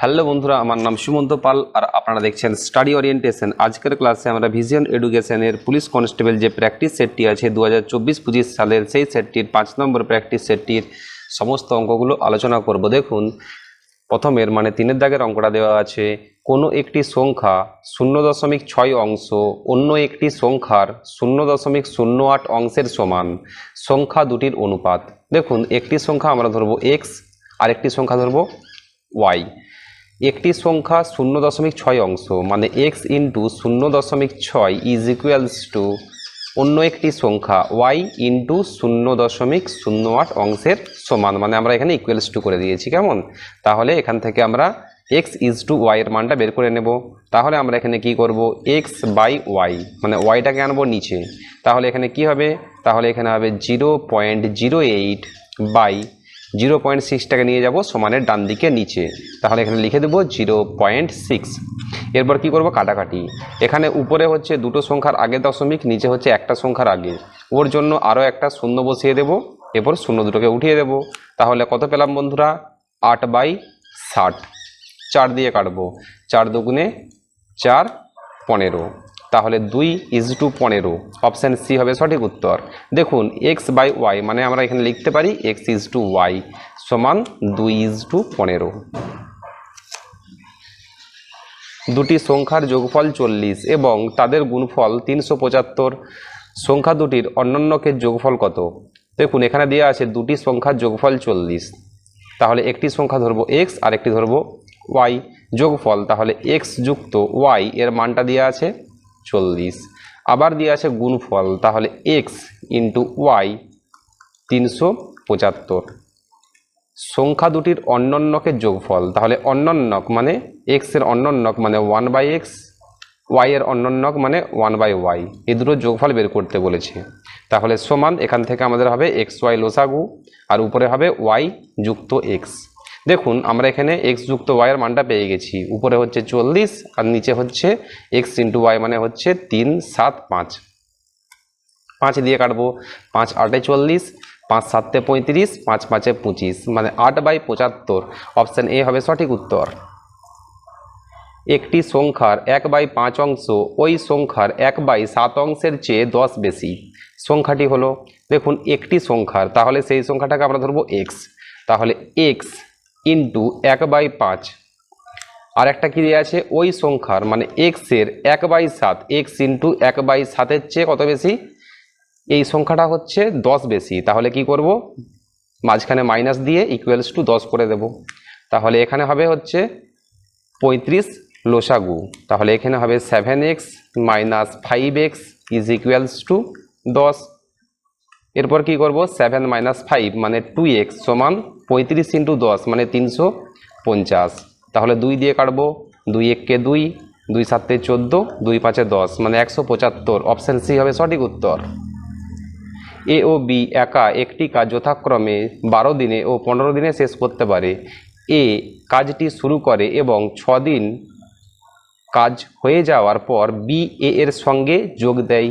Hello বন্ধুরা, আমার নাম সুমন্ত পাল আর আপনারা দেখছেন স্টাডি ওরিয়েন্টেশন। আজকের ক্লাসে আমরা ভিশন এডুকেশনের পুলিশ কনস্টেবল যে প্র্যাকটিস সেটটি আছে 2024-25 সালের, সেই সেটটির 5 নম্বর প্র্যাকটিস সেটটির সমস্ত অঙ্কগুলো আলোচনা করব। দেখুন, প্রথমের মানে 3-এর দাগের অঙ্কটা দেওয়া আছে, কোনো একটি সংখ্যা 0.6 অংশ অন্য একটি সংখ্যার 0.08 অংশের সমান, সংখ্যা দুটির অনুপাত। দেখুন, একটি সংখ্যা আমরা ধরবো এক্স আর একটি সংখ্যা ধরবো ওয়াই। একটি সংখ্যা 0.6 অংশ মানে x into 0.6 is equals to অন্য একটি সংখ্যা y ইন্টু 0.08 অংশের সমান, মানে আমরা এখানে ইকুয়ালস টু করে দিয়েছি। কেমন? তাহলে এখান থেকে আমরা x ইজ টু y এর মানটা বের করে নেব। তাহলে আমরা এখানে কি করব, x বাই y মানে yটাকে আনবো নিচে। তাহলে এখানে কি হবে, তাহলে এখানে হবে 0.08 বাই 0.6টাকে নিয়ে যাব সমানের ডান দিকে নিচে। তাহলে এখানে লিখে দেবো 0.6। এরপর কি করব, কাটাকাটি। এখানে উপরে হচ্ছে দুটো সংখ্যার আগে দশমিক, নিচে হচ্ছে একটা সংখ্যার আগে, ওর জন্য আরও একটা শূন্য বসিয়ে দেব, এরপর শূন্য দুটোকে উঠিয়ে দেব। তাহলে কত পেলাম বন্ধুরা, 8/60। 4 দিয়ে কাটবো, 4 দুগুণে 4, 15। তাহলে 2:15, অপশান সি হবে সঠিক উত্তর। দেখুন, এক্স বাই ওয়াই মানে আমরা এখানে লিখতে পারি এক্স ইজ টু ওয়াই সমান 2:15। দুটি সংখ্যার যোগফল 40 এবং তাদের গুণফল 375। সংখ্যা দুটির অন্যান্যকে যোগফল কত? দেখুন, এখানে দেওয়া আছে দুটি সংখ্যার যোগফল 40, তাহলে একটি সংখ্যা ধরবো এক্স আর একটি ধরবো ওয়াই। যোগফল, তাহলে এক্স যুক্ত ওয়াই এর মানটা দেওয়া আছে 40। আবার দেওয়া আছে গুণফল, তাহলে এক্স ইন্টু ওয়াই 375। সংখ্যা দুটির অন্যান্যকে যোগফল, তাহলে অন্যান্যক মানে এক্স এর অন্যান্যক মানে 1/x, ওয়াই এর অন্যান্যক মানে 1/y। এই দুটো যোগফল বের করতে বলেছে। তাহলে সমান, এখান থেকে আমাদের হবে এক্স ওয়াই লসাগু আর উপরে হবে ওয়াই যুক্ত এক্স। দেখুন, আমরা এখানে এক্স যুক্ত ওয়াইয়ের মানটা পেয়ে গেছি। উপরে হচ্ছে 40 আর নিচে হচ্ছে এক্স ইন্টু ওয়াই মানে হচ্ছে 3, 7, 5। 5 দিয়ে কাটবো, 5 8 40, 5 7 35, 5 5 25 মানে 8/75। অপশান এ হবে সঠিক উত্তর। একটি সংখ্যার 1/5 অংশ ওই সংখ্যার 1/7 অংশের চেয়ে 10 বেশি। সংখ্যাটি হলো, দেখুন একটি সংখ্যার, তাহলে সেই সংখ্যাটাকে আমরা ধরবো এক্স। তাহলে এক্স ইন্টু 1/5 আর একটা কী দেওয়া আছে, ওই সংখ্যার মানে এক্সের 1/7, এক্স ইন্টু 1/7-এর চেয়ে কত বেশি? এই সংখ্যাটা হচ্ছে 10 বেশি। তাহলে কি করব, মাঝখানে মাইনাস দিয়ে ইকুয়ালস টু 10 করে দেব। তাহলে এখানে হবে হচ্ছে 35 লসাগু। তাহলে এখানে হবে 7x minus 5x is equals to 10। এরপর কি করব, 7 মাইনাস 5 মানে 2x সমান 35 ইন্টু 10 মানে 350। তাহলে 2 দিয়ে কাটবো, 2 1 2, 2 7 14, 2 5 10 মানে 175। অপশান সি হবে সঠিক উত্তর। এ ও বি একা একটি কাজ যথাক্রমে 12 দিনে ও 15 দিনে শেষ করতে পারে। এ কাজটি শুরু করে এবং 6 দিন কাজ হয়ে যাওয়ার পর বি এ এর সঙ্গে যোগ দেয়।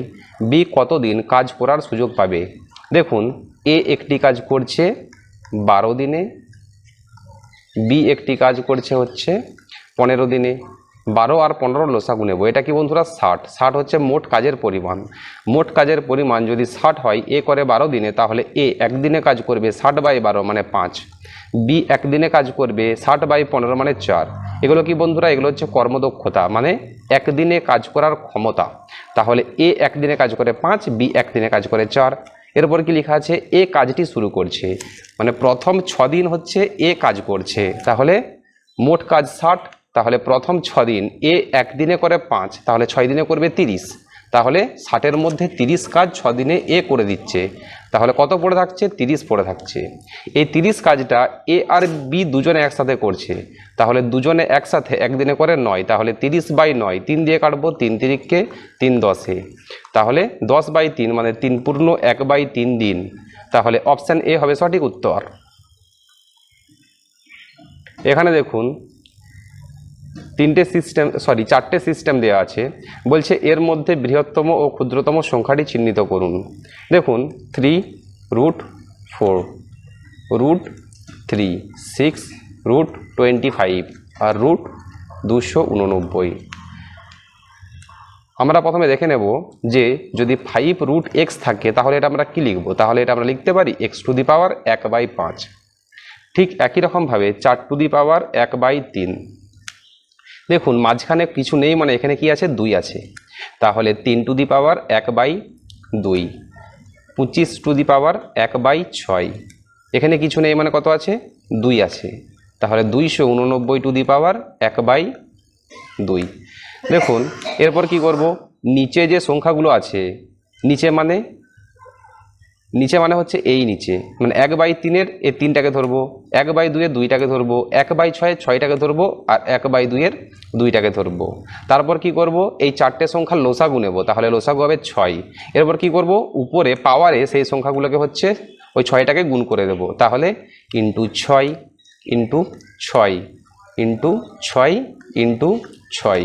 বি কতদিন কাজ করার সুযোগ পাবে? দেখুন, এ একটি কাজ করছে 12 দিনে, বি একটি কাজ করছে হচ্ছে 15 দিনে। 12 আর 15 লসাগু নেব, এটা কি বন্ধুরা 60। 60 হচ্ছে মোট কাজের পরিমাণ। মোট কাজের পরিমাণ যদি 60 হয়, এ করে 12 দিনে, তাহলে এ একদিনে কাজ করবে 60/12 মানে 5। বি একদিনে কাজ করবে 60/15 মানে 4। এগুলো কি বন্ধুরা, এগুলো হচ্ছে কর্মদক্ষতা মানে একদিনে কাজ করার ক্ষমতা। তাহলে এ একদিনে কাজ করে 5, বি একদিনে কাজ করে 4। এরপর কি লেখা আছে, এ কাজটি শুরু করছে মানে প্রথম 6 দিন হচ্ছে এ কাজ করছে। তাহলে মোট কাজ 60, তাহলে প্রথম 6 দিন এ একদিনে করে 5, তাহলে 6 দিনে করবে 30। তাহলে 60-এর মধ্যে 30 কাজ 6 দিনে এ করে দিচ্ছে। তাহলে কত পড়ে থাকছে, 30 পড়ে থাকছে। এই 30 কাজটা এ আর বি দুজনে একসাথে করছে। তাহলে দুজনে একসাথে একদিনে করে 9, তাহলে 30/9। 3 দিয়ে কাটবো, 3 তিরিককে 3 10-এ। তাহলে 10/3 মানে 3 পূর্ণ 1/3 দিন। তাহলে অপশান এ হবে সঠিক উত্তর। এখানে দেখুন, 4টে সিস্টেম দেওয়া আছে। বলছে এর মধ্যে বৃহত্তম ও ক্ষুদ্রতম সংখ্যাটি চিহ্নিত করুন। দেখুন, 3√4, √3, 6, √25 আর রুট 289। আমরা প্রথমে দেখে নেব যে যদি 5√x থাকে তাহলে এটা আমরা কি লিখব, তাহলে এটা আমরা লিখতে পারি x⁵ 1/5। ঠিক একই রকমভাবে 4⁵ 1/3। দেখুন মাঝখানে কিছু নেই, মানে এখানে কি আছে, 2 আছে, তাহলে 3⁵ 1/2। 25⁵ 1/6। এখানে কিছু নেই মানে কত আছে, 2 আছে, তাহলে 289⁵ 1/2। দেখুন এরপর কি করব, নিচে যে সংখ্যাগুলো আছে, নিচে মানে হচ্ছে এই নিচে, মানে 1/3-এর এই 3টাকে ধরবো, 1/2-এর 2টাকে ধরবো, 1/6-এর 6টাকে ধরবো, আর 1/2-এর 2টাকে ধরবো। তারপর কি করব, এই 4টে সংখ্যার লসাগু নেব, তাহলে লসাগু হবে 6। এরপর কি করব, উপরে পাওয়ারে সেই সংখ্যাগুলোকে হচ্ছে ওই 6টাকে গুণ করে দেব, তাহলে × 6 × 6 × 6 × 6,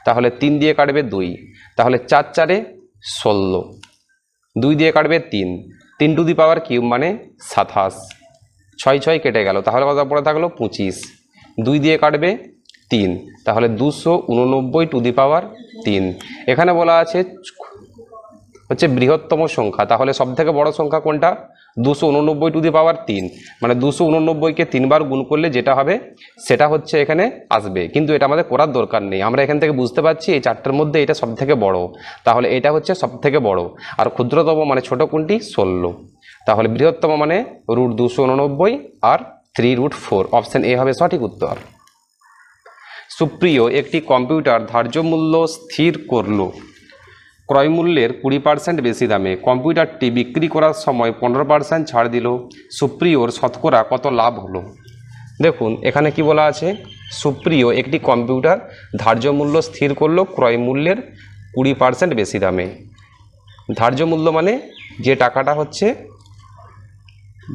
তাহলে 3 দিয়ে কাটবে 2, তাহলে 4 4-এ 16, 2 দিয়ে কাটবে 3, 3³ মানে 27, 6 6 কেটে গেল, তাহলে কত পড়ে থাকলো 25, 2 দিয়ে কাটবে 3, তাহলে 289⁵3। এখানে বলা আছে হচ্ছে বৃহত্তম সংখ্যা, তাহলে সবথেকে বড় সংখ্যা কোনটা, 289⁵3, মানে 289-কে 3 বার গুণ করলে যেটা হবে সেটা হচ্ছে এখানে আসবে, কিন্তু এটা আমাদের করার দরকার নেই। আমরা এখান থেকে বুঝতে পারছি এই 4টার মধ্যে এটা সবথেকে বড়, তাহলে এটা হচ্ছে সবথেকে বড়, আর ক্ষুদ্রতম মানে ছোট কোনটি, 16। তাহলে বৃহত্তম মানে √289 আর 3√4, অপশন এ হবে সঠিক উত্তর। সুপ্রিয় একটি কম্পিউটার ধার্য মূল্য স্থির করলো ক্রয় মূল্যের 20% বেশি দামে। কম্পিউটারটি বিক্রি করার সময় 15% ছাড় দিল। সুপ্রিয়র শতকরা কত লাভ হলো? দেখুন এখানে কি বলা আছে, সুপ্রিয় একটি কম্পিউটার ধার্য মূল্য স্থির করলো ক্রয় মূল্যের 20% বেশি দামে। ধার্য মূল্য মানে যে টাকাটা হচ্ছে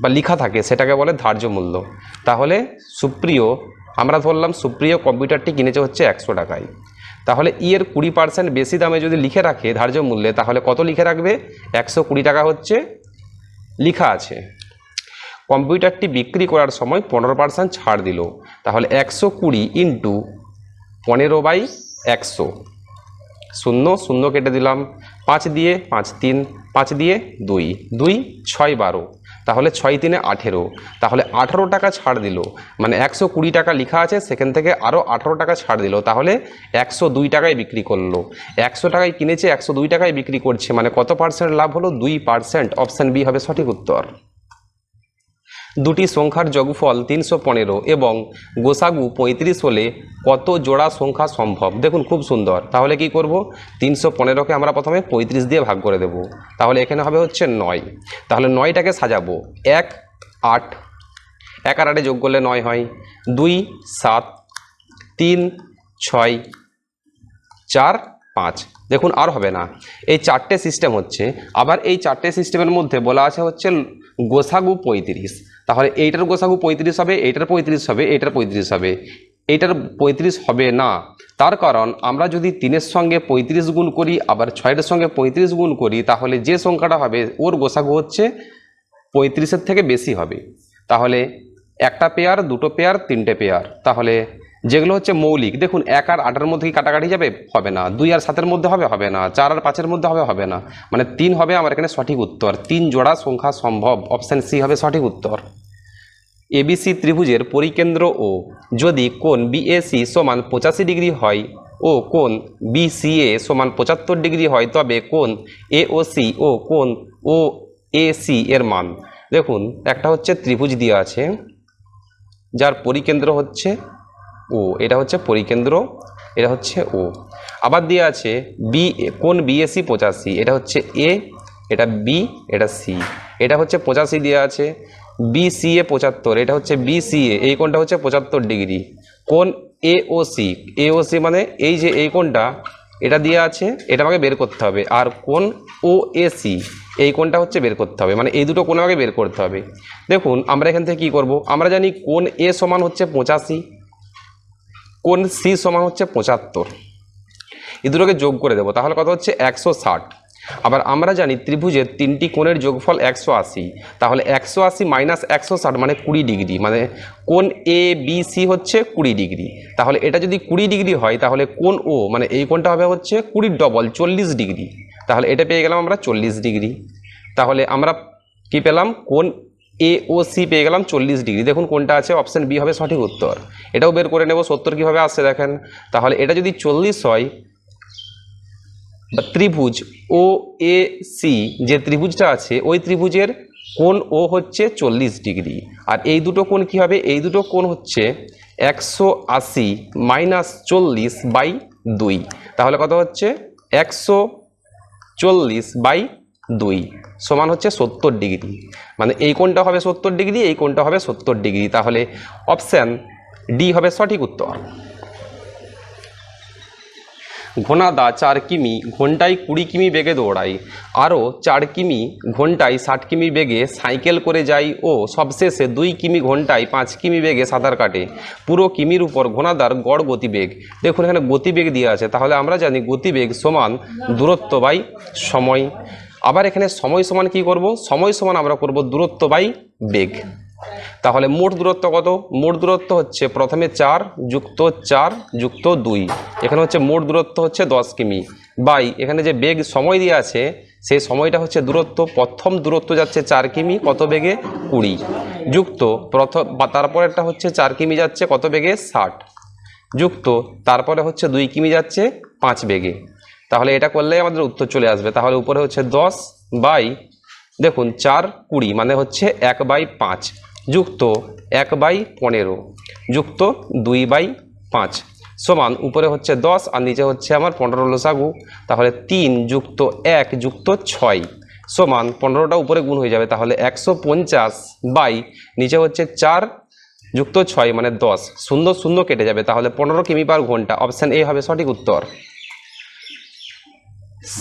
বা লেখা থাকে সেটাকে বলে ধার্য মূল্য। তাহলে সুপ্রিয়, আমরা ধরলাম সুপ্রিয় কম্পিউটারটি কিনেছে হচ্ছে 100 টাকায়, তাহলে এর 20% বেশি দামে যদি লিখে রাখে ধার্য মূল্যে, তাহলে কত লিখে রাখবে, 120 টাকা হচ্ছে লেখা আছে। কম্পিউটারটি বিক্রি করার সময় 15% ছাড় দিল, তাহলে 120 × 15/100, 0 0 কেটে দিলাম, 5 দিয়ে 5 3, 5 দিয়ে 2 2 6 12, তাহলে 6 3 18, তাহলে 18 টাকা ছাড় দিল, মানে 120 টাকা লেখা আছে সেখান থেকে আরও 18 টাকা ছাড় দিল, তাহলে 102 টাকায় বিক্রি করলো। 100 টাকায় কিনেছে, 102 টাকায় বিক্রি করছে, মানে কত পার্সেন্ট লাভ হলো, 2%, অপশান বি হবে সঠিক উত্তর। দুটি সংখ্যার যোগফল 315 এবং গোসাগু 35 হলে কত জোড়া সংখ্যা সম্ভব? দেখুন খুব সুন্দর, তাহলে কি করব, 315কে আমরা প্রথমে 35 দিয়ে ভাগ করে দেব, তাহলে এখানে হবে হচ্ছে 9, তাহলে 9টাকে সাজাবো, 1 8, 1 আর 8 যোগ করলে 9 হয়, 2 7, 3 6, 4 5। দেখুন আর হবে না, এই 4টে সিস্টেম হচ্ছে, আবার এই 4টে সিস্টেমের মধ্যে বলা আছে হচ্ছে গোসাগু 35, তাহলে এইটার গোসাগু 35 হবে, এইটার 35 হবে, এইটার 35 হবে, এইটার 35 হবে না, তার কারণ আমরা যদি 3-এর সঙ্গে 35 গুণ করি আবার 6-এর সঙ্গে 35 গুণ করি, তাহলে যে সংখ্যাটা হবে ওর গোসাগু হচ্ছে 35-এর থেকে বেশি হবে। তাহলে একটা পেয়ার, দুটো পেয়ার, 3টে পেয়ার, তাহলে যেগুলো হচ্ছে মৌলিক, দেখুন 1 আর 8-এর মধ্যে কি কাটাকাটি যাবে, হবে না, 2 আর 7-এর মধ্যে হবে, হবে না, 4 আর 5-এর মধ্যে হবে, হবে না, মানে 3 হবে আমার এখানে সঠিক উত্তর। 3 জোড়া সংখ্যা সম্ভব, অপশান সি হবে সঠিক উত্তর। এবিসি ত্রিভুজের পরিকেন্দ্র ও যদি কোণ বিএসি সমান 85 ডিগ্রি হয় ও কোণ বিসিএ সমান 75 ডিগ্রি হয়, তবে কোণ এওসি ও কোণ ও এসি এর মান। দেখুন একটা হচ্ছে ত্রিভুজ দেওয়া আছে যার পরিকেন্দ্র হচ্ছে ও, এটা হচ্ছে পরিকেন্দ্র, এটা হচ্ছে ও, আবার দেওয়া আছে কোণ বিএসি 85, এটা হচ্ছে এ, এটা বি, এটা সি, এটা হচ্ছে 85 দেওয়া আছে, বিসিএ 75, এটা হচ্ছে বিসিএ, এই কোণটা হচ্ছে 75 ডিগ্রি। কোণ এওসি, এওসি মানে এই যে এই কোণটা, এটা দেওয়া আছে, এটা আমাকে বের করতে হবে, আর কোণ ওএসি এই কোণটা হচ্ছে বের করতে হবে, মানে এই দুটো কোণ আমাকে বের করতে হবে। দেখুন আমরা এখান থেকে কী করব, আমরা জানি কোণ এ সমান হচ্ছে 85, কোণ সি সমান হচ্ছে 75, এই দুটোকে যোগ করে দেবো, তাহলে কত হচ্ছে 160, আবার আমরা জানি ত্রিভুজের 3টি কোণের যোগফল 180, তাহলে 180 মাইনাস 160 মানে 20 ডিগ্রি, মানে কোণ এ বি সি হচ্ছে 20 ডিগ্রি। তাহলে এটা যদি 20 ডিগ্রি হয় তাহলে কোণ ও মানে এই কোণটা হবে হচ্ছে 20 ডবল 40 ডিগ্রি, তাহলে এটা পেয়ে গেলাম আমরা 40 ডিগ্রি। তাহলে আমরা কি পেলাম, কোণ এ ও সি পেয়ে গেলাম 40 ডিগ্রি। দেখুন কোনটা আছে, অপশন বি হবে সঠিক উত্তর। এটাও বের করে নেব 70 কীভাবে আসছে দেখেন। তাহলে এটা যদি 40 হয়, ত্রিভুজ ও এ সি যে ত্রিভুজটা আছে ওই ত্রিভুজের কোণ ও হচ্ছে 40 ডিগ্রি। আর এই দুটো কোণ কী হবে, এই দুটো কোণ হচ্ছে 180 মাইনাস 40/2, তাহলে কত হচ্ছে 140/2 সমান হচ্ছে 70 ডিগ্রি। মানে এই কোণটা হবে 70 ডিগ্রি, এই কোণটা হবে 70 ডিগ্রি। তাহলে অপশান ডি হবে সঠিক উত্তর। ঘোনাদা 4 কিমি ঘন্টায় 20 কিমি বেগে দৌড়ায়, আরও 4 কিমি ঘন্টায় 60 কিমি বেগে সাইকেল করে যায় ও সবশেষে 2 কিমি ঘন্টায় 5 কিমি বেগে সাঁতার কাটে। পুরো কিমির উপর ঘোনাদার গড় গতিবেগ। দেখুন এখানে গতিবেগ দেওয়া আছে, তাহলে আমরা জানি গতিবেগ সমান দূরত্ব বাই সময়। আবার এখানে সময় সমান কি করব, সময় সমান আমরা করব দূরত্ব বাই বেগ। তাহলে মোট দূরত্ব কত, মোট দূরত্ব হচ্ছে প্রথমে 4 যুক্ত 4 যুক্ত 2, এখানে হচ্ছে মোট দূরত্ব হচ্ছে 10 কিমি, বাই এখানে যে বেগ সময় দিয়ে আছে সেই সময়টা হচ্ছে দূরত্ব, প্রথম দূরত্ব যাচ্ছে 4 কিমি কত বেগে 20, যুক্ত তারপরেরটা হচ্ছে 4 কিমি যাচ্ছে কত বেগে 60, যুক্ত তারপরে হচ্ছে 2 কিমি যাচ্ছে 5 বেগে। তাহলে এটা করলেই আমাদের উত্তর চলে আসবে। তাহলে উপরে হচ্ছে 10 বাই দেখুন 4 20 মানে হচ্ছে 1/5, যুক্ত 1/15 যুক্ত 2/5 সমান উপরে হচ্ছে 10 আর নিচে হচ্ছে আমার 15 লসাগু। তাহলে 3 যুক্ত 1 যুক্ত 6 সমান 15টা উপরে গুণ হয়ে যাবে, তাহলে 150 বাই নিচে হচ্ছে 4 যুক্ত 6 মানে 10, 0 0 কেটে যাবে, তাহলে 15 কিমি পার ঘন্টা। অপশান এ হবে সঠিক উত্তর।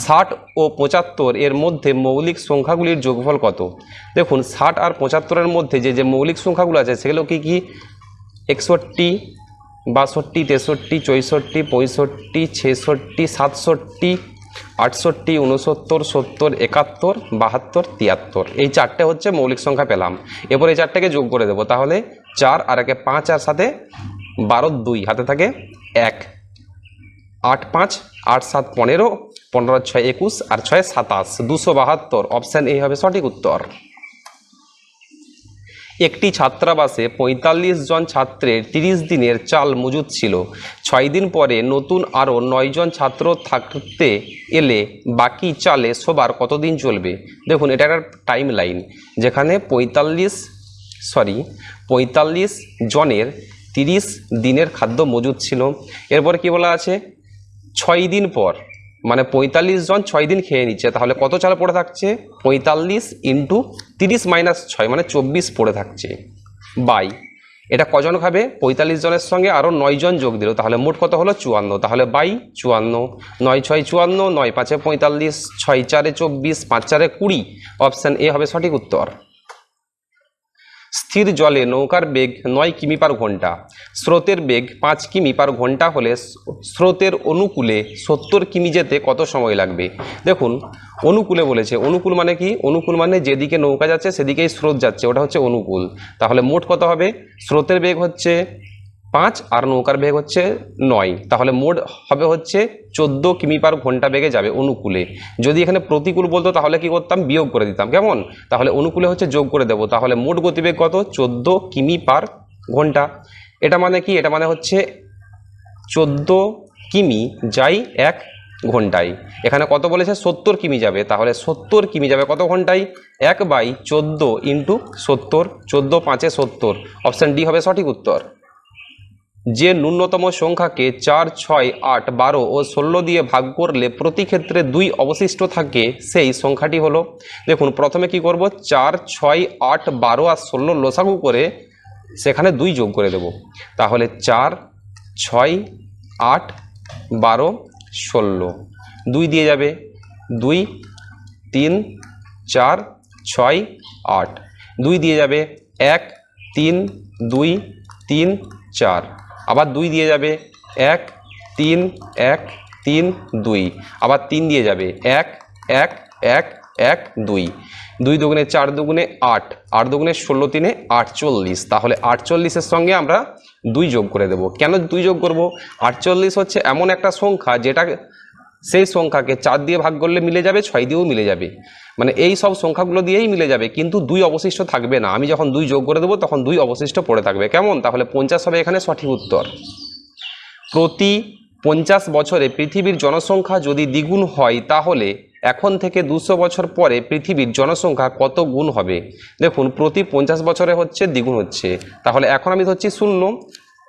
60 ও 75 এর মধ্যে মৌলিক সংখ্যাগুলির যোগফল কত। দেখুন 60 আর 75-এর মধ্যে যে মৌলিক সংখ্যাগুলো আছে সেগুলো কি কি, 61 62 63 64 65 66 67 68 69 70 71 72 73, এই চারটে হচ্ছে মৌলিক সংখ্যা পেলাম। এরপর এই চারটাকে যোগ করে দেবো, তাহলে 4 আর 1 5 আর সাথে 12 2 হাতে থাকে 1, 8 5 8 7 15 15 6 21 আর 6 27 272। অপশান এ হবে সঠিক উত্তর। একটি ছাত্রাবাসে 45 জন ছাত্রের 30 দিনের চাল মজুদ ছিল। 6 দিন পরে নতুন আরও 9 জন ছাত্র থাকতে এলে বাকি চালে সবার কতদিন চলবে। দেখুন এটা একটা টাইম লাইন, যেখানে 45 জনের 30 দিনের খাদ্য মজুদ ছিল। এরপর কি বলা আছে, 6 দিন পর মানে 45 জন 6 দিন খেয়ে নিচ্ছে, তাহলে কত চাল পড়ে থাকছে, 45 ইন্টু 30 মাইনাস 6 মানে 24 পড়ে থাকছে, বাই এটা কজন খাবে, 45 জনের সঙ্গে আরও 9 জন যোগ দিল, তাহলে মোট কত হলো 54, তাহলে বাই 54, 9 6 54, 9 5 45, 6 4 24, 5 4 20। অপশান এ হবে সঠিক উত্তর। স্থির জলে নৌকার বেগ 9 কিমি পার ঘন্টা, স্রোতের বেগ 5 কিমি পার ঘন্টা হলে স্রোতের অনুকূলে 70 কিমি যেতে কত সময় লাগবে। দেখুন অনুকূলে বলেছে, অনুকূল মানে কি, অনুকূল মানে যেদিকে নৌকা যাচ্ছে সেদিকেই স্রোত যাচ্ছে, ওটা হচ্ছে অনুকূল। তাহলে মোট কত হবে, স্রোতের বেগ হচ্ছে 5 আর নৌকার বেগ হচ্ছে 9, তাহলে মোট হবে হচ্ছে 14 কিমি পার ঘন্টা বেগে যাবে অনুকূলে। যদি এখানে প্রতিকূল বলতো তাহলে কি করতাম, বিয়োগ করে দিতাম, কেমন, তাহলে অনুকূলে হচ্ছে যোগ করে দেব, তাহলে মোট গতিবেগ কত, 14 কিমি পার ঘন্টা। এটা মানে কি, এটা মানে হচ্ছে 14 কিমি যাই 1 ঘন্টায়। এখানে কত বলেছে 70 কিমি যাবে, তাহলে 70 কিমি যাবে কত ঘন্টায়, 1/14 ইন্টু 70, 14 5 70। অপশান ডি হবে সঠিক উত্তর। যে ন্যূনতম সংখ্যাকে 4 6 8 12 ও 16 দিয়ে ভাগ করলে প্রতি ক্ষেত্রে 2 অবশিষ্ট থাকে সেই সংখ্যাটি হলো। দেখুন প্রথমে কি করব, 4 6 8 12 আর 16 লসাগু করে সেখানে 2 যোগ করে দেব, তাহলে 4 6 8 12 16 2 দিয়ে যাবে, 2 3 4 6 8 2 দিয়ে যাবে, 1 3 2 3 4 আবার 2 দিয়ে যাবে, 1 3 1 3 2 আবার 3 দিয়ে যাবে, 1 এক এক এক দুই, 2 দুগুণে 4 দুগুণে 8, 8 দুগুণে 16 তিনে 48, তাহলে 48-এর সঙ্গে আমরা 2 যোগ করে দেব। কেন 2 যোগ করব? 48 হচ্ছে এমন একটা সংখ্যা যেটা সেই সংখ্যাকে 4 দিয়ে ভাগ করলে মিলে যাবে, 6 দিয়েও মিলে যাবে, মানে এই সব সংখ্যাগুলো দিয়েই মিলে যাবে, কিন্তু 2 অবশিষ্ট থাকবে না। আমি যখন 2 যোগ করে দেবো তখন 2 অবশিষ্ট পড়ে থাকবে। কেমন? তাহলে 50 হবে এখানে সঠিক উত্তর। প্রতি 50 বছরে পৃথিবীর জনসংখ্যা যদি দ্বিগুণ হয় তাহলে এখন থেকে 200 বছর পরে পৃথিবীর জনসংখ্যা কত গুণ হবে? দেখুন, প্রতি 50 বছরে হচ্ছে দ্বিগুণ হচ্ছে, তাহলে এখন আমি ধরছি 0,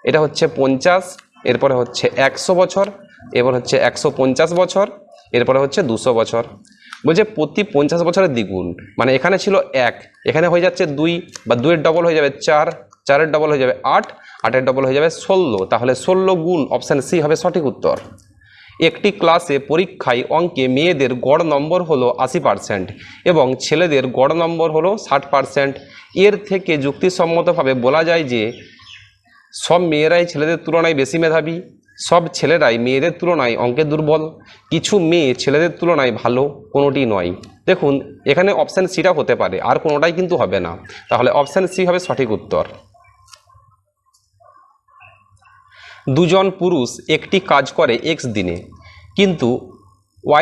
এটা হচ্ছে 50, এরপরে হচ্ছে 100 বছর, এবার হচ্ছে 150 বছর, এরপরে হচ্ছে 200 বছর। বলছে প্রতি 50 বছরের দ্বিগুণ, মানে এখানে ছিল 1, এখানে হয়ে যাচ্ছে 2, বা 2-এর ডবল হয়ে যাবে 4, 4-এর ডবল হয়ে যাবে 8, 8-এর ডবল হয়ে যাবে 16, তাহলে 16 গুণ, অপশান সি হবে সঠিক উত্তর। একটি ক্লাসে পরীক্ষায় অঙ্কে মেয়েদের গড় নম্বর হলো 80% এবং ছেলেদের গড় নম্বর হলো 60%। এর থেকে যুক্তিসম্মতভাবে বলা যায় যে সব মেয়েরাই ছেলেদের তুলনায় বেশি মেধাবী, সব ছেলেরাই মেয়েদের তুলনায় অঙ্কে দুর্বল, কিছু মেয়ে ছেলেদের তুলনায় ভালো, কোনোটি নয়। দেখুন, এখানে অপশান সিটা হতে পারে, আর কোনোটাই কিন্তু হবে না, তাহলে অপশান সি হবে সঠিক উত্তর। দুজন পুরুষ একটি কাজ করে x দিনে, কিন্তু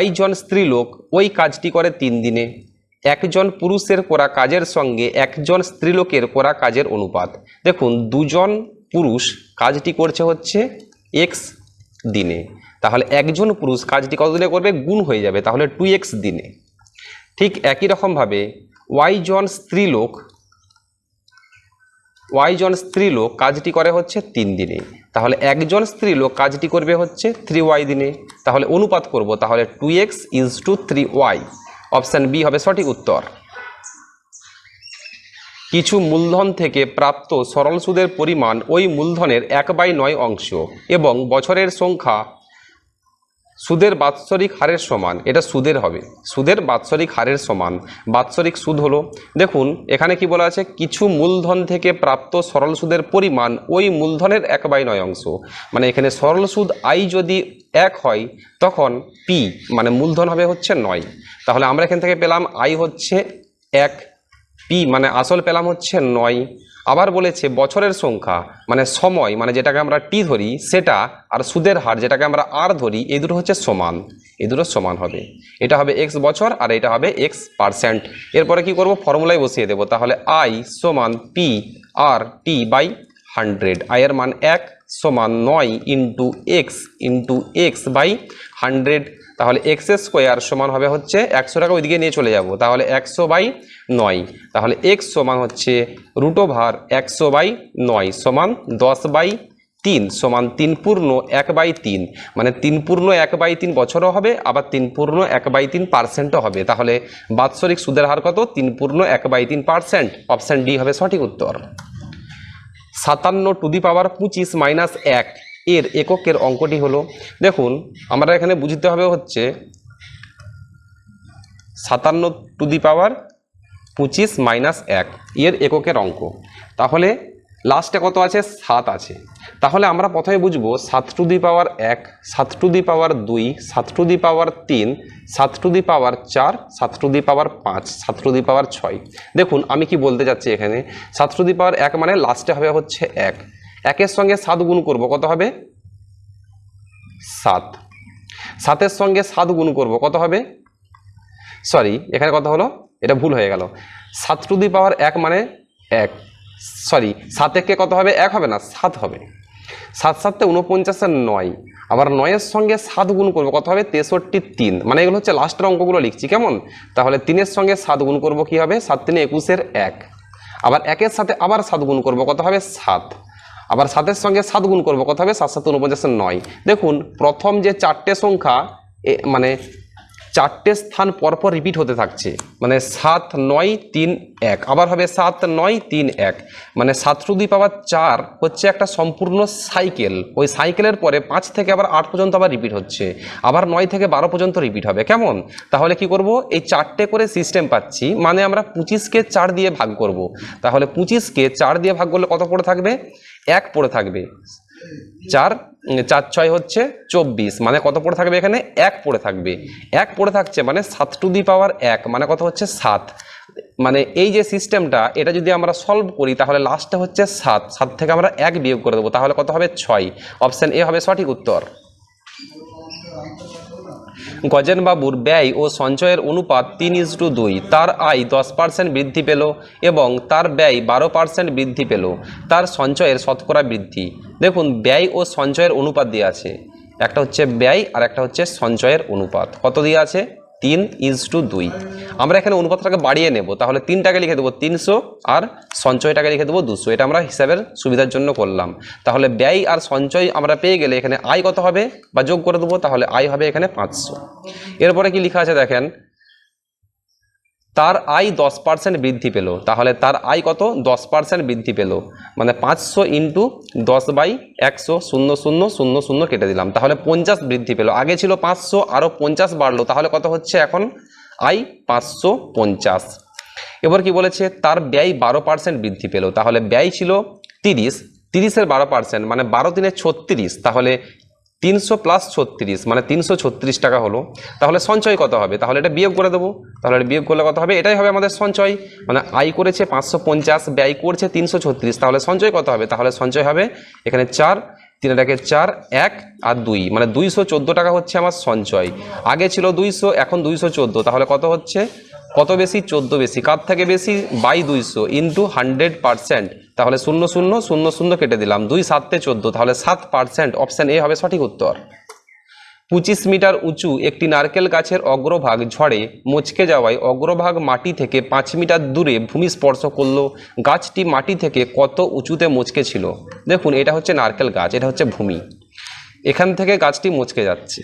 y জন স্ত্রীলোক ওই কাজটি করে 3 দিনে। একজন পুরুষের করা কাজের সঙ্গে একজন স্ত্রীলোকের করা কাজের অনুপাত। দেখুন, দুজন পুরুষ কাজটি করছে হচ্ছে x দিনে, তাহলে একজন পুরুষ কাজটি কত দিনে করবে? গুণ হয়ে যাবে, তাহলে 2x দিনে। ঠিক একই রকমভাবে y জন স্ত্রীলোক কাজটি করে হচ্ছে 3 দিনে, তাহলে একজন স্ত্রীলোক কাজটি করবে হচ্ছে 3y দিনে, তাহলে অনুপাত করব, তাহলে 2x = 3y, অপশান বি হবে সঠিক উত্তর। কিছু মূলধন থেকে প্রাপ্ত সরল সুদের পরিমাণ ওই মূলধনের 1/9 অংশ এবং বছরের সংখ্যা সুদের বাৎসরিক হারের সমান। এটা সুদের হবে, সুদের বাৎসরিক হারের সমান। বাৎসরিক সুদ হলো, দেখুন এখানে কি বলা আছে, কিছু মূলধন থেকে প্রাপ্ত সরল সুদের পরিমাণ ওই মূলধনের 1/9 অংশ, মানে এখানে সরল সুদ আই যদি 1 হয় তখন পি মানে মূলধন হবে হচ্ছে 9, তাহলে আমরা এখান থেকে পেলাম আই হচ্ছে 1, পি মানে আসল পেলাম হচ্ছে 9। আবার বলেছে বছরের সংখ্যা মানে সময়, মানে যেটাকে আমরা টি ধরি সেটা, আর সুদের হার যেটাকে আমরা আর ধরি, এই দুটো হচ্ছে সমান, এই দুটো সমান হবে। এটা হবে x বছর আর এটা হবে x%। এরপরে কি করব? ফর্মুলায় বসিয়ে দেব, তাহলে আই সমান পি আর টি বাই 100, আয়ের মান 1 সমান 9 ইন্টু এক্স বাই 100, তাহলে x² সমান হবে হচ্ছে 100 টাকা ওইদিকে নিয়ে চলে যাব, তাহলে 100/9, তাহলে x সমান হচ্ছে √100/9 সমান 10/3 সমান 3 পূর্ণ 1/3, মানে 3 পূর্ণ 1/3 বছরও হবে, আবার 3 পূর্ণ 1/3%ও হবে, তাহলে বাৎসরিক সুদের হার কত? 3 পূর্ণ 1/3%, অপশান ডি হবে সঠিক উত্তর। 57^25 - 1 এর এককের অঙ্কটি হলো, দেখুন আমরা এখানে বুঝতে হবে হচ্ছে 57^25 - 1 এর এককের অঙ্ক, তাহলে লাস্টে কত আছে? 7 আছে, তাহলে আমরা প্রথমে বুঝবো 7^1, 7^2, 7^3, 7^4, 7^5, 7^6। দেখুন আমি কি বলতে চাচ্ছি এখানে, 7^1 মানে লাস্টে হবে হচ্ছে 1, 1-এর সঙ্গে 7 গুণ করব, কত হবে? 7, 7-এর সঙ্গে 7 গুণ করব, কত হবে? সরি, এখানে কত হলো? এটা ভুল হয়ে গেল। 7^1 মানে 1, সরি 7-এ কত হবে? 1 হবে না, 7 হবে। 7 7 49 আর 9, আবার 9-এর সঙ্গে 7 গুণ করবো, কত হবে? 63, 3, মানে এগুলো হচ্ছে লাস্টের অঙ্কগুলো লিখছি, কেমন? তাহলে 3-এর সঙ্গে 7 গুণ করবো, কি হবে? 7 3 21-এর 1, আবার 1-এর সাথে আবার 7 গুণ করবো, কত হবে? 7, আবার 7-এর সঙ্গে 7 গুণ করবো, কত হবে? 7 7 49 আর 9। দেখুন প্রথম যে 4টে সংখ্যা মানে 4টে স্থান পরপর রিপিট হতে থাকছে, মানে 7 9 3 1, আবার হবে 7 9 3 1, মানে 7^4 হচ্ছে একটা সম্পূর্ণ সাইকেল, ওই সাইকেলের পরে 5 থেকে আবার 8 পর্যন্ত আবার রিপিট হচ্ছে, আবার 9 থেকে 12 পর্যন্ত রিপিট হবে, কেমন? তাহলে কি করব? এই 4টে করে সিস্টেম পাচ্ছি, মানে আমরা 25-কে 4 দিয়ে ভাগ করব, তাহলে 25-কে 4 দিয়ে ভাগ করলে কত পড়ে থাকবে? 1 পড়ে থাকবে। 4 4 6 হচ্ছে 24, মানে কত পড়ে থাকবে এখানে 1 পড়ে থাকবে। 1 পড়ে থাকছে মানে 7 টু দি পাওয়ার 1, মানে কত হচ্ছে 7। মানে এই যে সিস্টেমটা, এটা যদি আমরা সলভ করি তাহলে লাস্টে হচ্ছে 7, 7 থেকে আমরা 1 বিয়োগ করে দেবো, তাহলে কত হবে 6। অপশন এ হবে সঠিক উত্তর। গজেন বাবুর ব্যয় ও সঞ্চয়ের অনুপাত 3:2, তার আয় 10% বৃদ্ধি পেল এবং তার ব্যয় 12% বৃদ্ধি পেল, তার সঞ্চয়ের শতকরা বৃদ্ধি। দেখুন ব্যয় ও সঞ্চয়ের অনুপাত দিয়ে আছে, একটা হচ্ছে ব্যয় আর একটা হচ্ছে সঞ্চয়ের অনুপাত। কত দিয়ে আছে? 3:2। আমরা এখানে অনুপাতটাকে বাড়িয়ে নেব, তাহলে 3টাকে লিখে দেবো 300 আর সঞ্চয়টাকে লিখে দেবো 200। এটা আমরা হিসাবের সুবিধার জন্য করলাম। তাহলে ব্যয় আর সঞ্চয় আমরা পেয়ে গেলে এখানে আয় কত হবে বা যোগ করে দেবো, তাহলে আয় হবে এখানে 500। এরপরে কি লেখা আছে দেখেন, তার আয় 10% বৃদ্ধি পেল, তাহলে তার আয় কত? 10% বৃদ্ধি পেল, মানে 500 ইন্টু 10/100, 0 0 0 0 কেটে দিলাম, তাহলে 50 বৃদ্ধি পেল। আগে ছিল 500, আরও 50 বাড়লো, তাহলে কত হচ্ছে এখন আয়? 550। এবার কি বলেছে? তার ব্যয় 12% বৃদ্ধি পেল, তাহলে ব্যয় ছিল 30, 30-এর 12% মানে 12 × 36, তাহলে 300 + 36 মানে 336 টাকা হলো। তাহলে সঞ্চয় কত হবে? তাহলে এটা বিয়োগ করে দেবো, তাহলে এটা বিয়োগ করলে কত হবে? এটাই হবে আমাদের সঞ্চয়, মানে আয় করেছে 550, ব্যয় করছে 336, তাহলে সঞ্চয় কত হবে? তাহলে সঞ্চয় হবে এখানে 4, 3 4, 1 আর 2, মানে 214 টাকা হচ্ছে আমার সঞ্চয়। আগে ছিল 200, এখন 214, তাহলে কত হচ্ছে? কত বেশি? 14 বেশি। কার থেকে বেশি? 200 ইন্টু 100%, তাহলে 0 0 0 0 কেটে দিলাম, 2 7 14, তাহলে 7%। অপশান এ হবে সঠিক উত্তর। 25 মিটার উঁচু একটি নারকেল গাছের অগ্রভাগ ঝড়ে মচকে যাওয়ায় অগ্রভাগ মাটি থেকে 5 মিটার দূরে ভূমি স্পর্শ করলো। গাছটি মাটি থেকে কত উঁচুতে মচকে ছিল? দেখুন এটা হচ্ছে নারকেল গাছ, এটা হচ্ছে ভূমি, এখান থেকে গাছটি মচকে যাচ্ছে।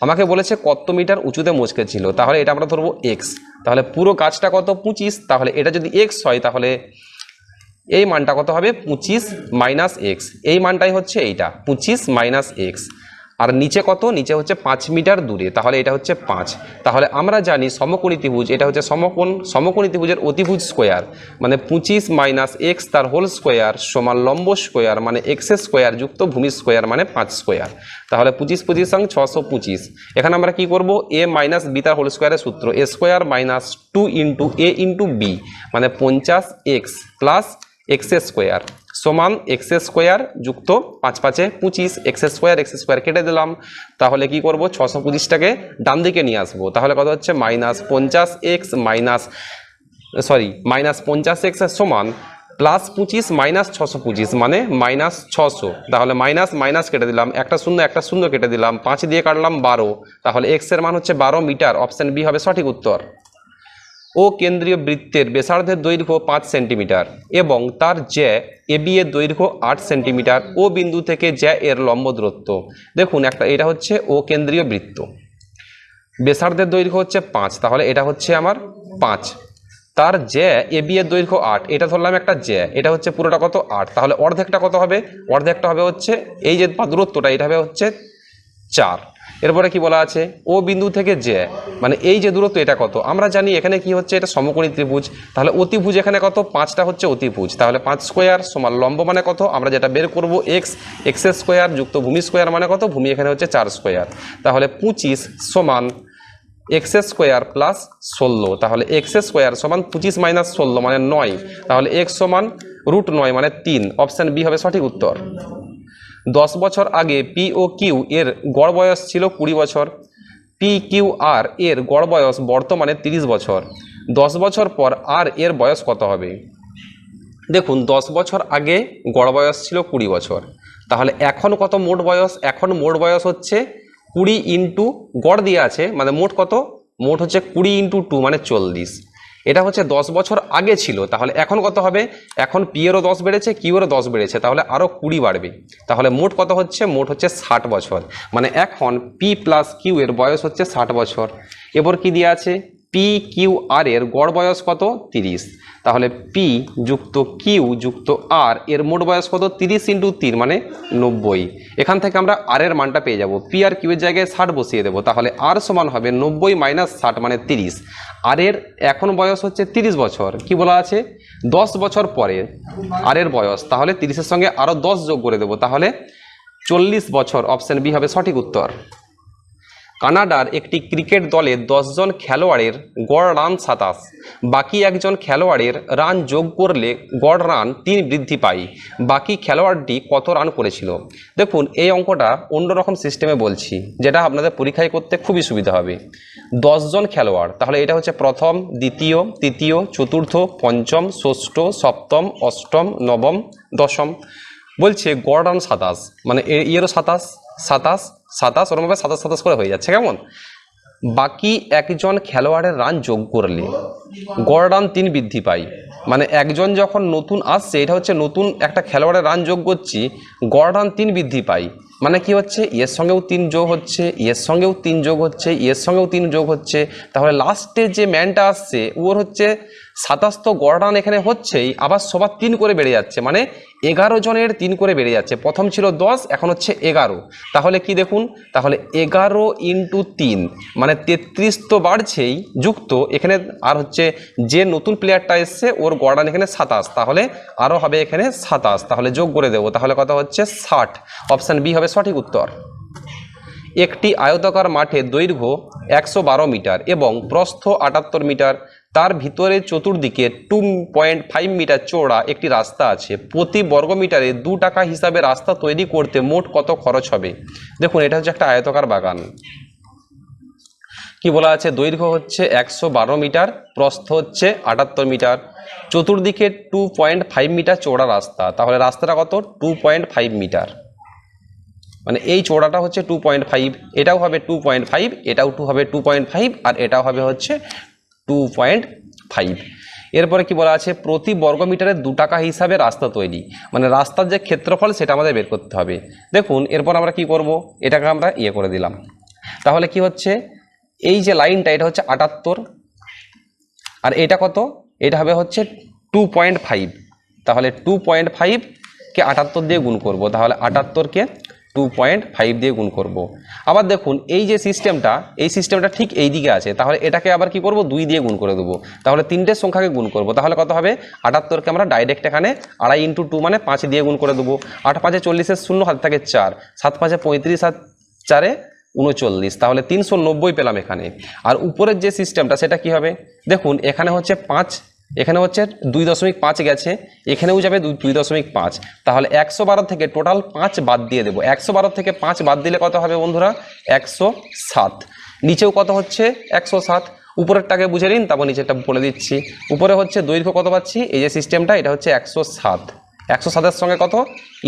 আমাকে বলেছে কত মিটার উঁচুতে মচকে ছিল, তাহলে এটা আমরা ধরবো এক্স। তাহলে পুরো গাছটা কত? 25, তাহলে এটা যদি এক্স হয় তাহলে এই মানটা কত হবে? 25 - x। এই মানটাই হচ্ছে এইটা 25 - x। আর নিচে কত? নিচে হচ্ছে 5 মিটার দূরে, তাহলে এটা হচ্ছে 5। তাহলে আমরা জানি সমকোণী ত্রিভুজ, এটা হচ্ছে সমকোণী ত্রিভুজের অতিভুজ স্কোয়ার, মানে 25 - x তার হোল স্কোয়ার সমান লম্ব স্কোয়ার মানে x স্কোয়ার যুক্ত ভূমি স্কোয়ার মানে 5 স্কোয়ার। তাহলে 25 25 625। এখানে আমরা কি করব? a - b তার হোল স্কোয়ারের সূত্র, a স্কোয়ার - 2 × a × b মানে 50x প্লাস x স্কোয়ার সমান x স্কোয়ার যুক্ত 5 5 25, x স্কোয়ার কেটে দিলাম। তাহলে কি করব? 625টাকে ডান দিকে নিয়ে আসবো, তাহলে কত হচ্ছে? -50x -50x সমান +25 - 625 মানে -600। তাহলে মাইনাস কেটে দিলাম, একটা শূন্য কেটে দিলাম, 5 দিয়ে কাটলাম 12, তাহলে x এর মান হচ্ছে 12 মিটার। অপশন বি হবে সঠিক উত্তর। ও কেন্দ্রীয় বৃত্তের ব্যাসার্ধের দৈর্ঘ্য 5 সেন্টিমিটার এবং তার জ্যা এবি এর দৈর্ঘ্য 8 সেন্টিমিটার। ও বিন্দু থেকে জ্যা এর লম্ব দূরত্ব। দেখুন এটা হচ্ছে ও কেন্দ্রীয় বৃত্ত, ব্যাসার্ধের দৈর্ঘ্য হচ্ছে 5, তাহলে এটা হচ্ছে আমার 5। তার জ্যা এবি এর দৈর্ঘ্য 8, এটা ধরলাম একটা জ্যা, এটা হচ্ছে পুরোটা কত? 8, তাহলে অর্ধেকটা কত হবে? অর্ধেকটা হবে হচ্ছে এই যে দূরত্বটা, এটা হবে হচ্ছে 4। এরপরে কি বলা আছে? ও বিন্দু থেকে জ্যা মানে এই যে দূরত্ব, এটা কত? আমরা জানি এখানে কি হচ্ছে? এটা সমকোণী ত্রিভুজ, তাহলে অতিভুজ এখানে কত? 5টা হচ্ছে অতিভুজ, তাহলে 5 স্কোয়ার সমান লম্ব মানে কত? আমরা যেটা বের করব x স্কোয়ার যুক্ত ভূমি স্কোয়ার মানে কত? ভূমি এখানে হচ্ছে 4 স্কোয়ার, তাহলে 25 সমান x স্কোয়ার প্লাস 16, তাহলে x স্কোয়ার সমান 25 - 16 মানে 9, তাহলে x সমান √9 মানে 3। অপশান বি হবে সঠিক উত্তর। 10 বছর আগে পি ও কিউ এর গড় বয়স ছিল 20 বছর। পি কিউ আর এর গড় বয়স বর্তমানে 30 বছর। 10 বছর পর আর এর বয়স কত হবে? দেখুন 10 বছর আগে গড় বয়স ছিল 20 বছর, তাহলে এখন কত মোট বয়স? এখন মোট বয়স হচ্ছে 20 ইন্টু গড় দিয়ে আছে, মানে মোট কত? মোট হচ্ছে 20 × 2 মানে 40। এটা হচ্ছে 10 বছর আগে ছিল, তাহলে এখন কত হবে? এখন পি এরও 10 বেড়েছে, কিউ এরও 10 বেড়েছে, তাহলে আরও 20 বাড়বে, তাহলে মোট কত হচ্ছে? মোট হচ্ছে 60 বছর, মানে এখন পি প্লাস কিউ এর বয়স হচ্ছে 60 বছর। এবার কি দিয়ে আছে? পি কিউ আর এর গড় বয়স কত? 30, তাহলে পি যুক্ত কিউ যুক্ত আর এর মোট বয়স কত? 30 × 3 মানে 90। এখান থেকে আমরা আর এর মানটা পেয়ে যাব, পি আর কিউ এর জায়গায় 60 বসিয়ে দেবো, তাহলে আর সমান হবে 90 - 60 মানে 30। আর এর এখন বয়স হচ্ছে 30 বছর, কি বলা আছে? 10 বছর পরে আর এর বয়স, তাহলে 30-এর সঙ্গে আরও 10 যোগ করে দেবো, তাহলে 40 বছর, অপশন বি হবে সঠিক উত্তর। কানাডার একটি ক্রিকেট দলে 10 জন খেলোয়াড়ের গড় রান 27, বাকি একজন খেলোয়াড়ের রান যোগ করলে গড় রান 3 বৃদ্ধি পায়, বাকি খেলোয়াড়টি কত রান করেছিল? দেখুন এই অঙ্কটা অন্যরকম সিস্টেমে বলছি, যেটা আপনাদের পরীক্ষায় করতে খুবই সুবিধা হবে। 10 জন খেলোয়াড়, তাহলে এটা হচ্ছে প্রথম, দ্বিতীয়, তৃতীয়, চতুর্থ, পঞ্চম, ষষ্ঠ, সপ্তম, অষ্টম, নবম, দশম। বলছে গড় রান 27, মানে এরও 27 ওরমভাবে 27 করে হয়ে যাচ্ছে কেমন। বাকি একজন খেলোয়াড়ের রান যোগ করলে গড় রান 3 বৃদ্ধি পায়, মানে একজন যখন নতুন আসছে, এটা হচ্ছে নতুন একটা খেলোয়াড়ের রান যোগ করছি, গড় রান 3 বৃদ্ধি পায়, মানে কি হচ্ছে এর সঙ্গেও 3 যোগ হচ্ছে, এর সঙ্গেও 3 যোগ হচ্ছে, এর সঙ্গেও 3 যোগ হচ্ছে, তাহলে লাস্টে যে ম্যানটা আসছে ওর হচ্ছে 27 তো গড় রান এখানে হচ্ছেই, আবার সবার 3 করে বেড়ে যাচ্ছে, মানে 11 জনের 3 করে বেড়ে যাচ্ছে। প্রথম ছিল 10, এখন হচ্ছে 11, তাহলে কি দেখুন, তাহলে 11 ইন্টু 3 মানে 33 তো বাড়ছেই, যুক্ত এখানে আর হচ্ছে যে নতুন প্লেয়ারটা এসছে ওর গড় রান এখানে 27, তাহলে আরও হবে এখানে 27, তাহলে যোগ করে দেবো, তাহলে কত হচ্ছে 60, অপশান বি হবে সঠিক উত্তর। একটি আয়তাকার মাঠে দৈর্ঘ্য 112 মিটার এবং প্রস্থ 78 মিটার, তার ভিতরে চতুর্দিকে 2.5 মিটার চওড়া একটি রাস্তা আছে, প্রতি বর্গমিটারে 2 টাকা হিসাবে রাস্তা তৈরি করতে মোট কত খরচ হবে? দেখুন এটা হচ্ছে একটা আয়তাকার বাগান, কি বলা আছে, দৈর্ঘ্য হচ্ছে 112 মিটার, প্রস্থ হচ্ছে 78 মিটার, চতুর্দিকে 2.5 মিটার চওড়া রাস্তা, তাহলে রাস্তাটা কত 2.5 মিটার, মানে এই চওড়াটা হচ্ছে 2.5, এটাও হবে 2.5, এটাও হবে 2.5, আর এটাও হবে হচ্ছে 2.5। এরপরে কি বলা আছে, প্রতি বর্গমিটারে 2 টাকা হিসাবে রাস্তা তৈরি, মানে রাস্তার যে ক্ষেত্রফল সেটা আমাদের বের করতে হবে। দেখুন এরপর আমরা কি করব, এটাকে আমরা করে দিলাম, তাহলে কি হচ্ছে এই যে লাইনটা এটা হচ্ছে 78, আর এটা কত, এটা হবে হচ্ছে 2.5, তাহলে 2.5 কে 78 দিয়ে গুণ করব, তাহলে 78 কে 2.5 দিয়ে গুণ করব। আবার দেখুন এই যে সিস্টেমটা, এই সিস্টেমটা ঠিক এই দিকে আছে, তাহলে এটাকে আবার কি করব 2 দিয়ে গুণ করে দেবো, তাহলে 3টে সংখ্যাকে গুণ করব, তাহলে কত হবে 78 কে আমরা ডাইরেক্ট এখানে 2.5 ইন্টু 2 মানে 5 দিয়ে গুণ করে দেবো, 8 5 40 0 হাত থাকে 4, 7 5 35 আর 4 39, তাহলে 390 পেলাম এখানে। আর উপরের যে সিস্টেমটা সেটা কি হবে, দেখুন এখানে হচ্ছে 5, এখানে হচ্ছে 2.5 গেছে, এখানেও যাবে 2.5, তাহলে 112 থেকে টোটাল 5 বাদ দিয়ে দেবো, 112 থেকে 5 বাদ দিলে কত হবে বন্ধুরা 107, নিচেও কত হচ্ছে 107, উপরেরটাকে বুঝে নিন তারপর নিচেরটা বলে দিচ্ছি। উপরে হচ্ছে দৈর্ঘ্য কত পাচ্ছি, এই যে সিস্টেমটা এটা হচ্ছে 107, 107-এর সঙ্গে কত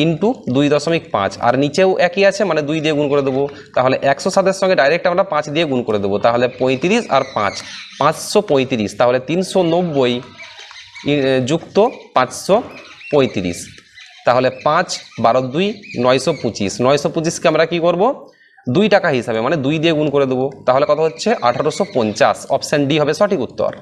ইন্টু 2.5, আর নিচেও একই আছে মানে 2 দিয়ে গুণ করে দেবো, তাহলে 107-এর সঙ্গে ডাইরেক্ট আমরা 5 দিয়ে গুণ করে দেবো, তাহলে 35 আর 5 535, তাহলে 390 যুক্ত 535, তাহলে 5 12 2 925, 925কে আমরা কি করব 2 টাকা হিসাবে মানে 2 দিয়ে গুণ করে দেবো, তাহলে কত হচ্ছে 1850, অপশান ডি হবে সঠিক উত্তর।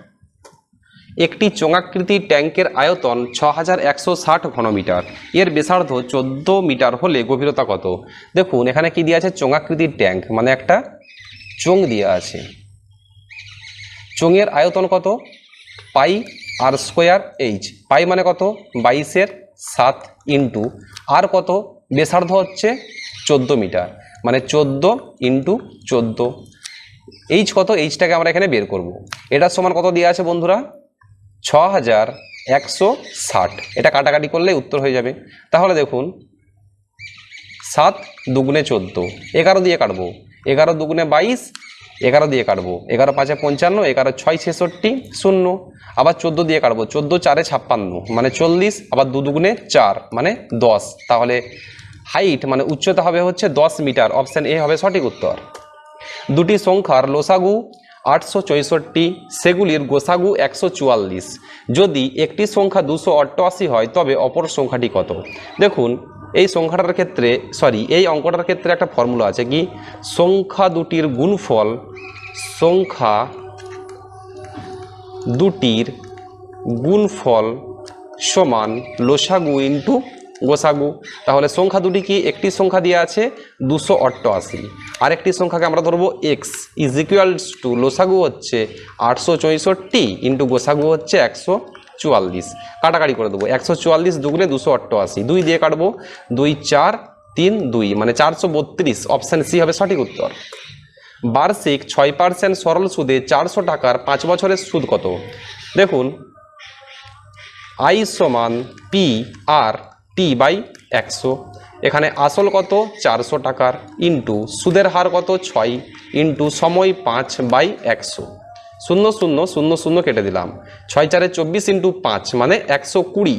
একটি চোঙাকৃতির ট্যাঙ্কের আয়তন 6160 ঘনমিটার, এর ব্যাসার্ধ 14 মিটার হলে গভীরতা কত? দেখুন এখানে কি দেওয়া আছে, চোঙাকৃতির ট্যাঙ্ক মানে একটা চোঙ দেওয়া আছে, চোঙের আয়তন কত পাই আর স্কোয়ার এইচ, পাই মানে কত 22/7 ইন্টু আর কত ব্যাসার্ধ হচ্ছে 14 মিটার, মানে 14 ইন্টু 14, এইচ কত, এইচটাকে আমরা এখানে বের করব, এটার সমান কত দেওয়া আছে বন্ধুরা 6160, এটা কাটাকাটি করলে উত্তর হয়ে যাবে। তাহলে দেখুন 7 দুগুণে 14, 11 দিয়ে কাটবো, 11 দুগুণে 22, 11 দিয়ে কাটবো, 11 5 55, 11 6 66 0, আবার 14 দিয়ে কাটবো, 14 4 56 মানে 40, আবার 2 দুগুণে 4 মানে 10, তাহলে হাইট মানে উচ্চতা হবে হচ্ছে 10 মিটার, অপশান এ হবে সঠিক উত্তর। দুটি সংখ্যার লসাগু 864, সেগুলির গোসাগু 144, যদি একটি সংখ্যা 288 হয় তবে অপর সংখ্যাটি কত? দেখুন এই সংখ্যাটার ক্ষেত্রে এই অঙ্কটার ক্ষেত্রে একটা ফর্মুলা আছে, কি সংখ্যা দুটির গুণফল, সংখ্যা দুটির গুণফল সমান লসাগু ইন্টু গোসাগু। তাহলে সংখ্যা দুটি কি, একটি সংখ্যা দিয়ে আছে 288, আরেকটি সংখ্যাকে আমরা ধরবো এক্স ইজ ইকুয়ালস টু লসাগু হচ্ছে 864 ইন্টু গোসাগু হচ্ছে 144, কাটাকাটি করে দেবো, 144 দুগুণে 288, 2 দিয়ে কাটবো, 2 4 3 2 মানে 432, অপশান সি হবে সঠিক উত্তর। বার্ষিক 6% সরল সুদে 400 টাকার 5 বছরের সুদ কত? দেখুন আই সমান পি আর টি বাই 100, এখানে আসল কত 400 টাকার ইন্টু সুদের হার কত 6 ইন্টু সময় 5 বাই 100, 0 0 0 0 কেটে দিলাম, 6 4 24 ইন্টু 5 মানে 120,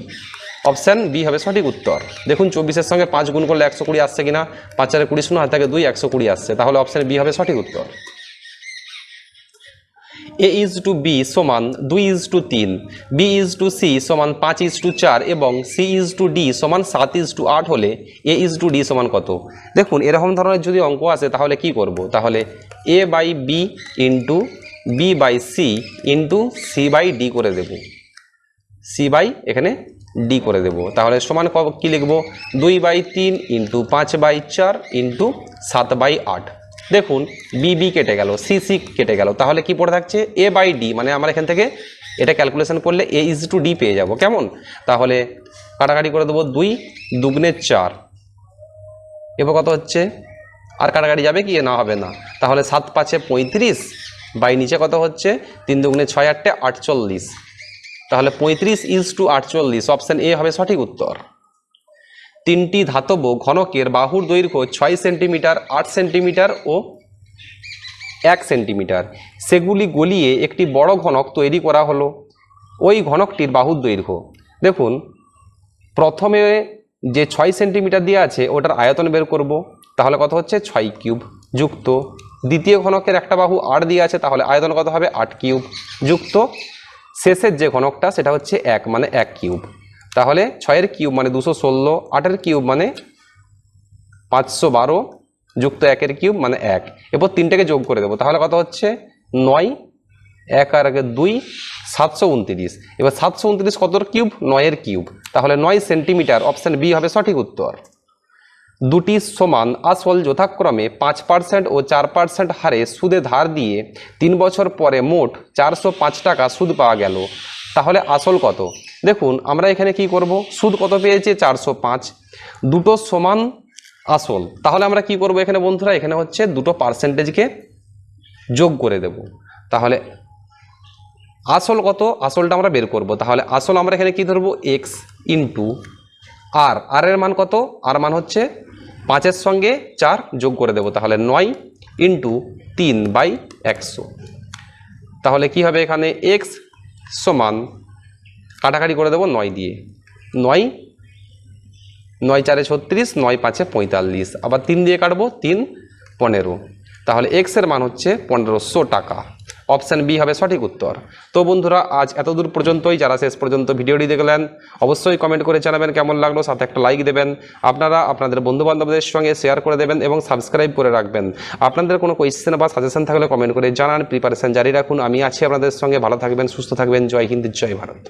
অপশান বি হবে সঠিক উত্তর। দেখুন 24-এর সঙ্গে 5 গুণ করলে 120 আসছে কিনা, 5 4 20 শূন্য হাত থেকে 2 120 আসছে, তাহলে অপশান বি হবে সঠিক উত্তর। A/B সমান 2/3, B/C সমান 5/4 এবং C/D সমান 7/8 হলে A/D সমান কত? দেখুন এরকম ধরনের যদি অঙ্ক আসে তাহলে কি করব? তাহলে A/B into B/C into C/D করে দেব, C/ এখানে D করে দেব, তাহলে সমান কি লিখব? 2/3 ইন্টু 5/4 ইন্টু 7/8। দেখুন বি কেটে গেল, সি কেটে গেল, তাহলে কি পড়ে থাকছে A/D, মানে আমরা এখান থেকে এটা ক্যালকুলেশন করলে A/D পেয়ে যাব, কেমন? তাহলে কাটাকাটি করে দেবো, 2 2 4, এবার কত হচ্ছে? আর কাটাকাটি যাবে কি? না হবে না, তাহলে 7 5 35 বাই নিচে কত হচ্ছে? 3 2 6 8 48, তাহলে 35:48, অপশান এ হবে সঠিক উত্তর। 3টি ধাতব ঘনকের বাহুর দৈর্ঘ্য 6 সেন্টিমিটার, 8 সেন্টিমিটার ও 1 সেন্টিমিটার, সেগুলি গলিয়ে একটি বড় ঘনক তৈরি করা হলো, ওই ঘনকটির বাহুর দৈর্ঘ্য। দেখুন প্রথমে যে 6 সেন্টিমিটার দিয়ে আছে ওটার আয়তন বের করব, তাহলে কত হচ্ছে? 6 কিউব, যুক্ত দ্বিতীয় ঘনকের একটা বাহু 8 দিয়ে আছে, তাহলে আয়তন কত হবে? 8 কিউব, যুক্ত শেষের যে ঘনকটা সেটা হচ্ছে 1 মানে 1 কিউব, তাহলে 6-এর কিউব মানে 216, 8-এর কিউব মানে 512, যুক্ত 1-এর কিউব মানে 1। এরপর 3টাকে যোগ করে দেবো, তাহলে কত হচ্ছে? 9 1 আর 2 729, এবার 729 কতর কিউব? 9-এর কিউব, তাহলে 9 সেন্টিমিটার, অপশান বি হবে সঠিক উত্তর। দুটি সমান আসল যথাক্রমে 5% ও 4% হারে সুদে ধার দিয়ে 3 বছর পরে মোট 405 টাকা সুদ পাওয়া গেল, তাহলে আসল কত? দেখুন আমরা এখানে কি করব? সুদ কত পেয়েছে? 405, দুটো সমান আসল, তাহলে আমরা কি করব এখানে বন্ধুরা? এখানে হচ্ছে দুটো পার্সেন্টেজকে যোগ করে দেব, তাহলে আসল কত? আসলটা আমরা বের করব, তাহলে আসল আমরা এখানে কি ধরবো? x ইন্টু আর, আর এর মান কত? আর মান হচ্ছে 5-এর সঙ্গে 4 যোগ করে দেব, তাহলে 9 ইন্টু 3/100, তাহলে কি হবে এখানে? x সমান কাটাকাটি করে দেবো 9 দিয়ে, 9 9 4 36, 9 5 45, আবার 3 দিয়ে কাটবো, 3 15, তাহলে x এর মান হচ্ছে 1500 টাকা, অপশান বি হবে সঠিক উত্তর। তো বন্ধুরা আজ এতদূর পর্যন্তই, যারা শেষ পর্যন্ত ভিডিওটি দেখলেন অবশ্যই কমেন্ট করে জানাবেন কেমন লাগলো, সাথে একটা লাইক দেবেন, আপনারা আপনাদের বন্ধুবান্ধবদের সঙ্গে শেয়ার করে দেবেন এবং সাবস্ক্রাইব করে রাখবেন। আপনাদের কোনো কোয়েশ্চেন বা সাজেশন থাকলে কমেন্ট করে জানান। প্রিপারেশন জারি রাখুন, আমি আছি আপনাদের সঙ্গে, ভালো থাকবেন, সুস্থ থাকবেন, জয় হিন্দ, জয় ভারত।